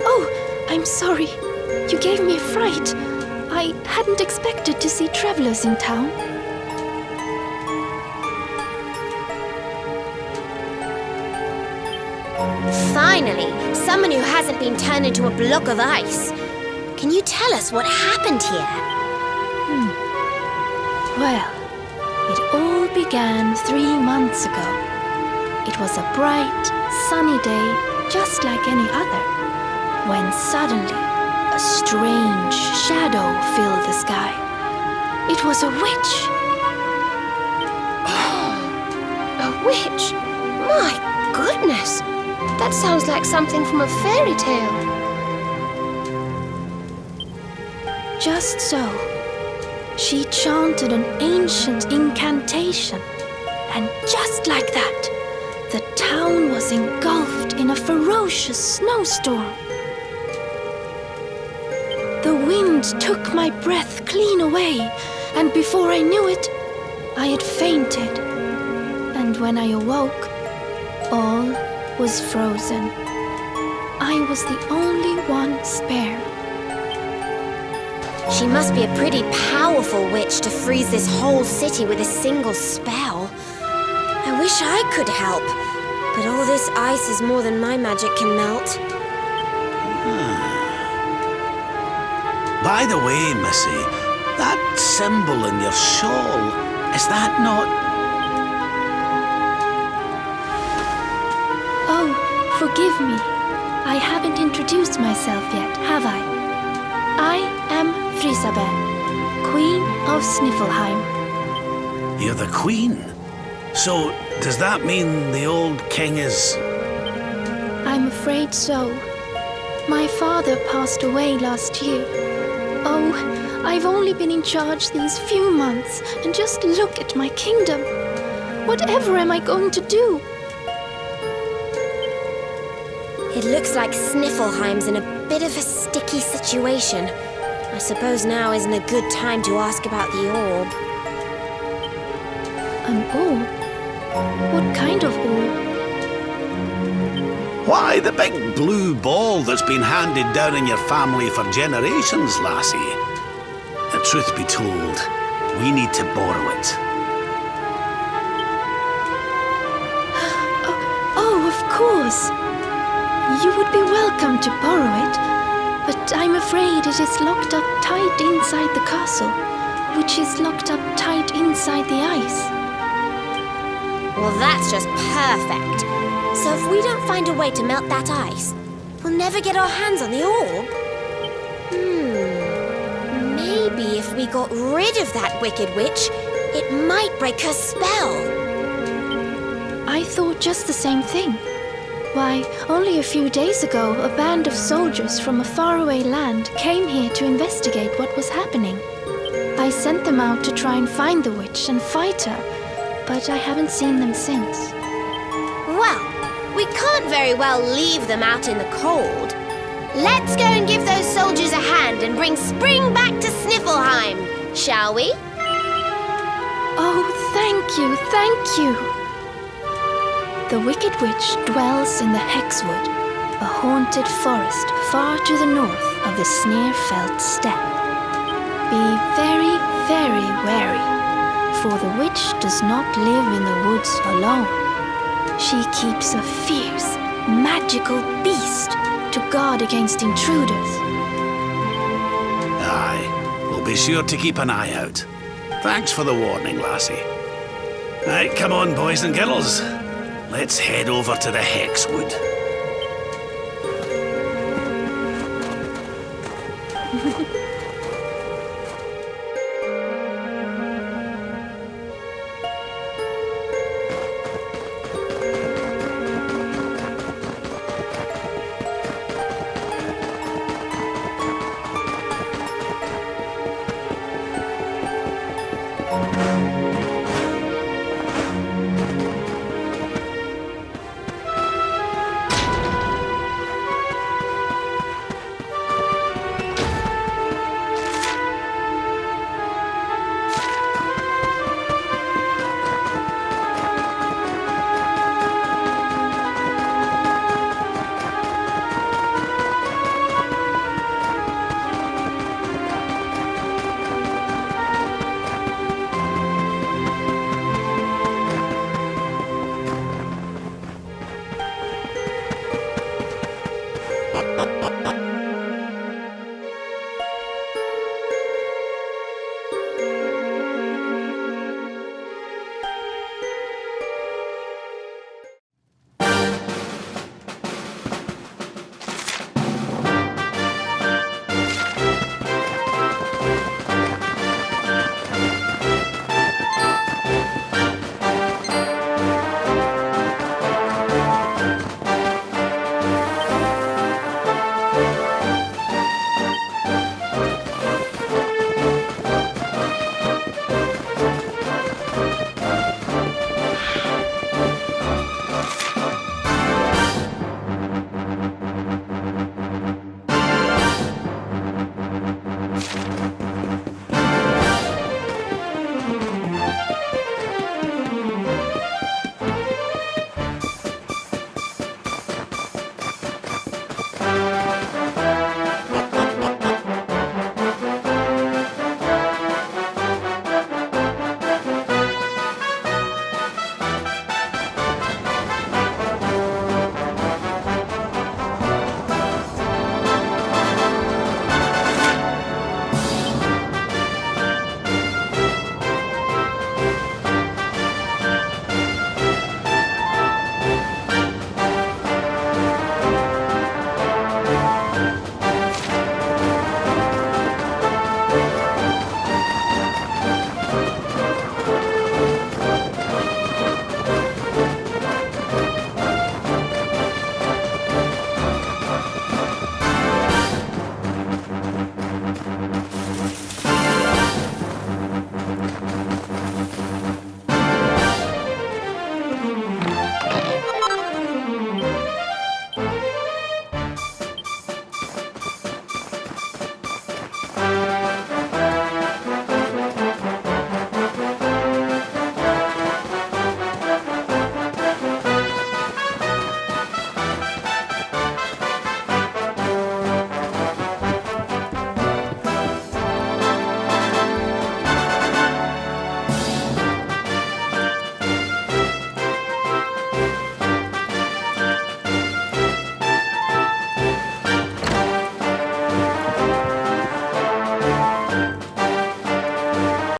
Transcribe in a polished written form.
Oh, I'm sorry. You gave me a fright. I hadn't expected to see travelers in town. Finally, someone who hasn't been turned into a block of ice. Can you tell us what happened here? Well, it all began 3 months ago. It was a bright, sunny day, just like any other, when suddenly a strange shadow filled the sky. It was a witch. A witch? My goodness! That sounds like something from a fairy tale. Just so, she chanted an ancient incantation, and just like that, the town was engulfed in a ferocious snowstorm. The wind took my breath clean away, and before I knew it, I had fainted. And when I awoke, all was frozen. I was the only one spared. She must be a pretty powerful witch to freeze this whole city with a single spell. I wish I could help, but all this ice is more than my magic can melt. By the way, Missy, that symbol in your shawl, is that not... Oh, forgive me. I haven't introduced myself yet, have I? I am Frisabel, Queen of Sniffelheim. You're the queen? So, does that mean the old king is... I'm afraid so. My father passed away last year. Oh, I've only been in charge these few months, and just look at my kingdom. Whatever am I going to do? It looks like Sniffelheim's in a bit of a sticky situation. I suppose now isn't a good time to ask about the orb. An orb? What kind of orb? Why, the big blue ball that's been handed down in your family for generations, lassie. The truth be told, we need to borrow it. Oh, of course. You would be welcome to borrow it, but I'm afraid it is locked up tight inside the castle, which is locked up tight inside the ice. Well, that's just perfect. So if we don't find a way to melt that ice, we'll never get our hands on the orb. Maybe if we got rid of that wicked witch, it might break her spell. I thought just the same thing. Why, only a few days ago, a band of soldiers from a faraway land came here to investigate what was happening. I sent them out to try and find the witch and fight her, but I haven't seen them since. Well, we can't very well leave them out in the cold. Let's go and give those soldiers a hand and bring spring back to Sniffleheim, shall we? Oh, thank you, thank you. The Wicked Witch dwells in the Hexwood, a haunted forest far to the north of the Sneerfelt steppe. Be very, very wary, for the witch does not live in the woods alone. She keeps a fierce, magical beast to guard against intruders. Aye, we'll be sure to keep an eye out. Thanks for the warning, lassie. Right, come on, boys and girls. Let's head over to the Hexwood.